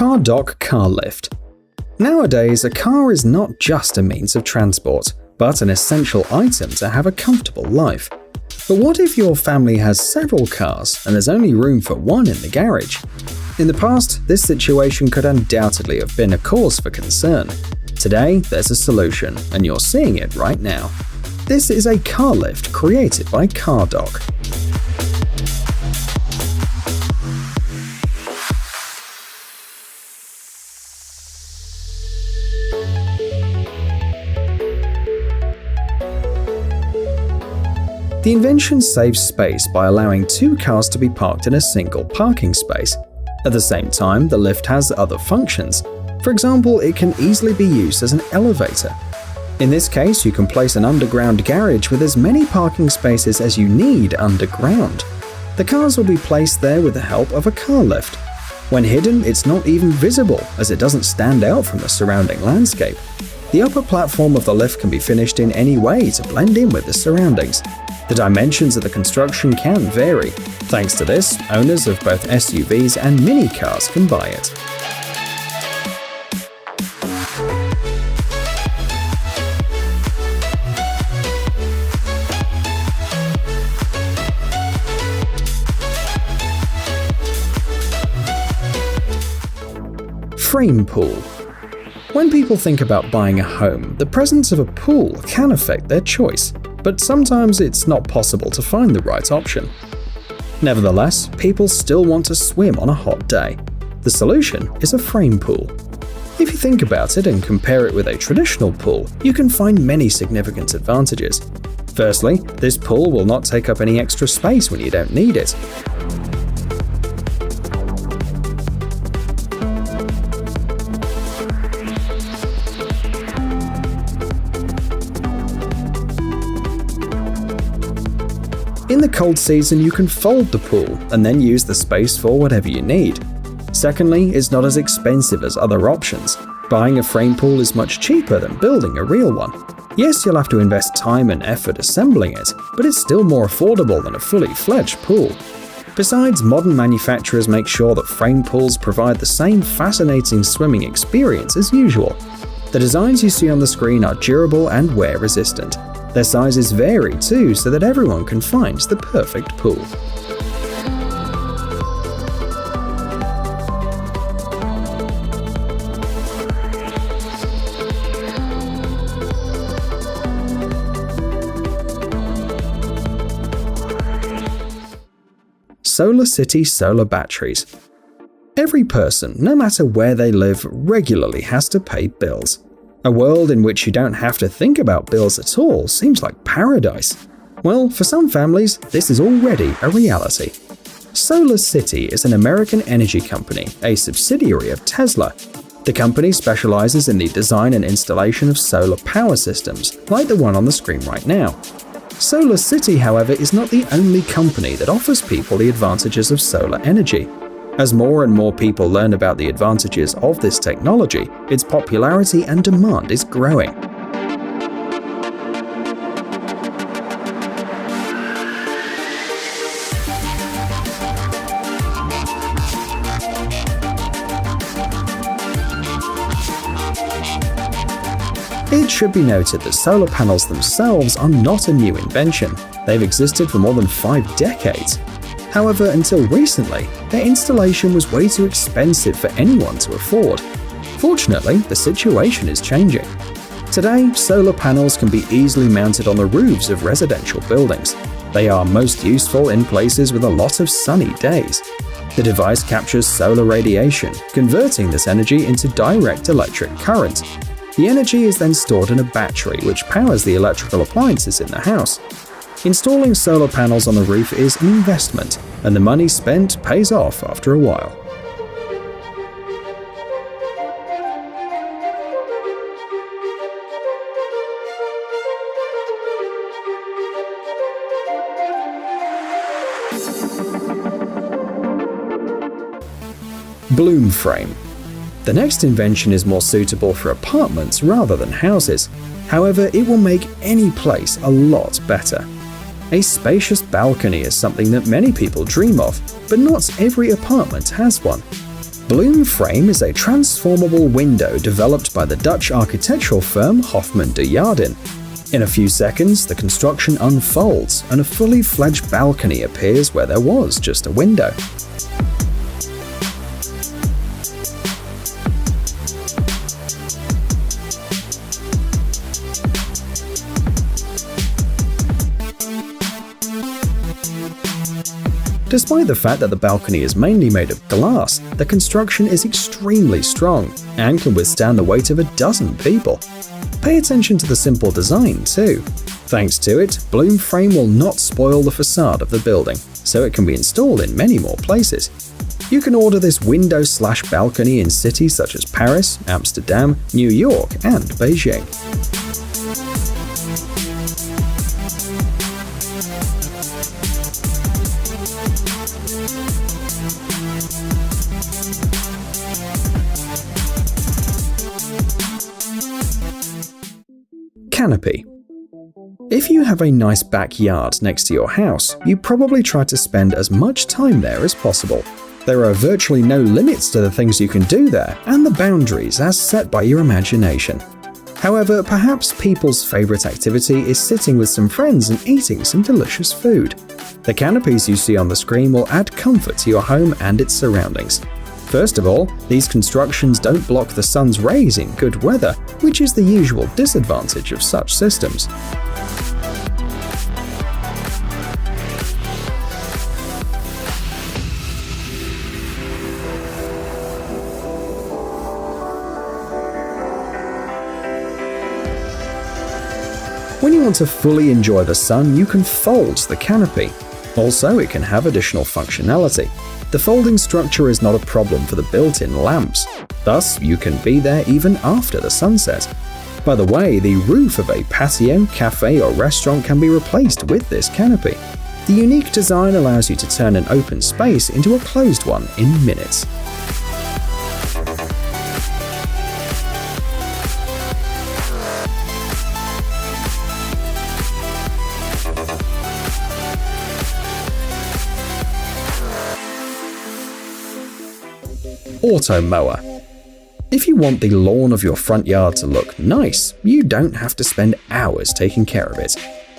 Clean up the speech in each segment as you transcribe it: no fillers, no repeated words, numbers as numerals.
Car dock car lift. Nowadays, a car is not just a means of transport, but an essential item to have a comfortable life. But what if your family has several cars and there's only room for one in the garage? In the past, this situation could undoubtedly have been a cause for concern. Today, there's a solution, and you're seeing it right now. This is a car lift created by CarDock. The invention saves space by allowing two cars to be parked in a single parking space. At the same time, the lift has other functions. For example, it can easily be used as an elevator. In this case, you can place an underground garage with as many parking spaces as you need underground. The cars will be placed there with the help of a car lift. When hidden, it's not even visible, as it doesn't stand out from the surrounding landscape. The upper platform of the lift can be finished in any way to blend in with the surroundings. The dimensions of the construction can vary. Thanks to this, owners of both SUVs and mini cars can buy it. Frame pool. When people think about buying a home, the presence of a pool can affect their choice, but sometimes it's not possible to find the right option. Nevertheless, people still want to swim on a hot day. The solution is a frame pool. If you think about it and compare it with a traditional pool, you can find many significant advantages. Firstly, this pool will not take up any extra space when you don't need it. In the cold season, you can fold the pool and then use the space for whatever you need. Secondly, it's not as expensive as other options. Buying a frame pool is much cheaper than building a real one. Yes, you'll have to invest time and effort assembling it, but it's still more affordable than a fully fledged pool. Besides, modern manufacturers make sure that frame pools provide the same fascinating swimming experience as usual. The designs you see on the screen are durable and wear-resistant. Their sizes vary too, so that everyone can find the perfect pool. SolarCity solar batteries. Every person, no matter where they live, regularly has to pay bills. A world in which you don't have to think about bills at all seems like paradise. Well, for some families, this is already a reality. SolarCity is an American energy company, a subsidiary of Tesla. The company specializes in the design and installation of solar power systems, like the one on the screen right now. SolarCity, however, is not the only company that offers people the advantages of solar energy. As more and more people learn about the advantages of this technology, its popularity and demand is growing. It should be noted that solar panels themselves are not a new invention. They've existed for more than 5 decades. However, until recently, their installation was way too expensive for anyone to afford. Fortunately, the situation is changing. Today, solar panels can be easily mounted on the roofs of residential buildings. They are most useful in places with a lot of sunny days. The device captures solar radiation, converting this energy into direct electric current. The energy is then stored in a battery which powers the electrical appliances in the house. Installing solar panels on the roof is an investment, and the money spent pays off after a while. Bloom frame. The next invention is more suitable for apartments rather than houses. However, it will make any place a lot better. A spacious balcony is something that many people dream of, but not every apartment has one. Bloom frame is a transformable window developed by the Dutch architectural firm Hofman de Jardin. In a few seconds, the construction unfolds and a fully fledged balcony appears where there was just a window. Despite the fact that the balcony is mainly made of glass, the construction is extremely strong and can withstand the weight of a dozen people. Pay attention to the simple design too. Thanks to it, Bloom frame will not spoil the facade of the building, so it can be installed in many more places. You can order this window/balcony in cities such as Paris, Amsterdam, New York, and Beijing. Canopy. If you have a nice backyard next to your house, you probably try to spend as much time there as possible. There are virtually no limits to the things you can do there and the boundaries as set by your imagination. However, perhaps people's favorite activity is sitting with some friends and eating some delicious food. The canopies you see on the screen will add comfort to your home and its surroundings. First of all, these constructions don't block the sun's rays in good weather, which is the usual disadvantage of such systems. When you want to fully enjoy the sun, you can fold the canopy. Also, it can have additional functionality. The folding structure is not a problem for the built-in lamps. Thus, you can be there even after the sunset. By the way, the roof of a patio, cafe, or restaurant can be replaced with this canopy. The unique design allows you to turn an open space into a closed one in minutes. Auto mower. If you want the lawn of your front yard to look nice, you don't have to spend hours taking care of it.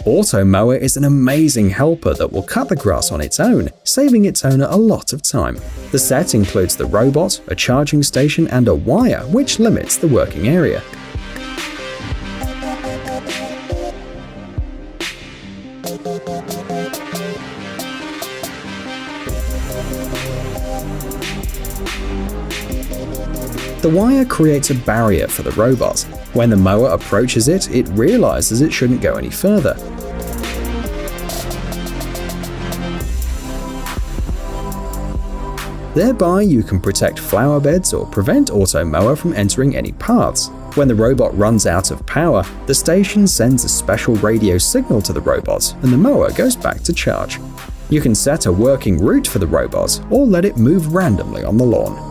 Auto mower is an amazing helper that will cut the grass on its own, saving its owner a lot of time. The set includes the robot, a charging station, and a wire, which limits the working area. The wire creates a barrier for the robot. When the mower approaches it, it realizes it shouldn't go any further. Thereby, you can protect flower beds or prevent auto mower from entering any paths. When the robot runs out of power, the station sends a special radio signal to the robot and the mower goes back to charge. You can set a working route for the robot or let it move randomly on the lawn.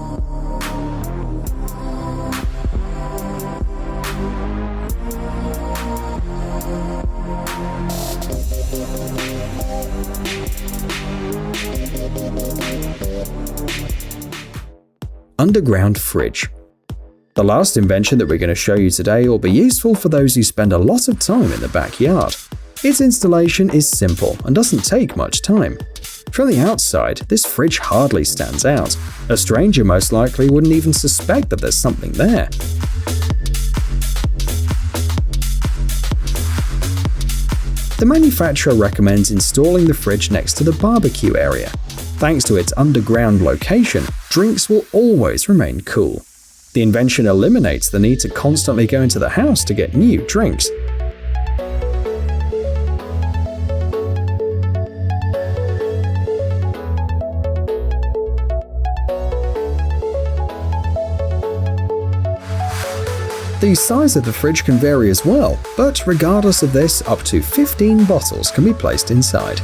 Underground fridge. The last invention that we're going to show you today will be useful for those who spend a lot of time in the backyard. Its installation is simple and doesn't take much time. From the outside, this fridge hardly stands out. A stranger most likely wouldn't even suspect that there's something there. The manufacturer recommends installing the fridge next to the barbecue area. Thanks to its underground location, drinks will always remain cool. The invention eliminates the need to constantly go into the house to get new drinks. The size of the fridge can vary as well, but regardless of this, up to 15 bottles can be placed inside.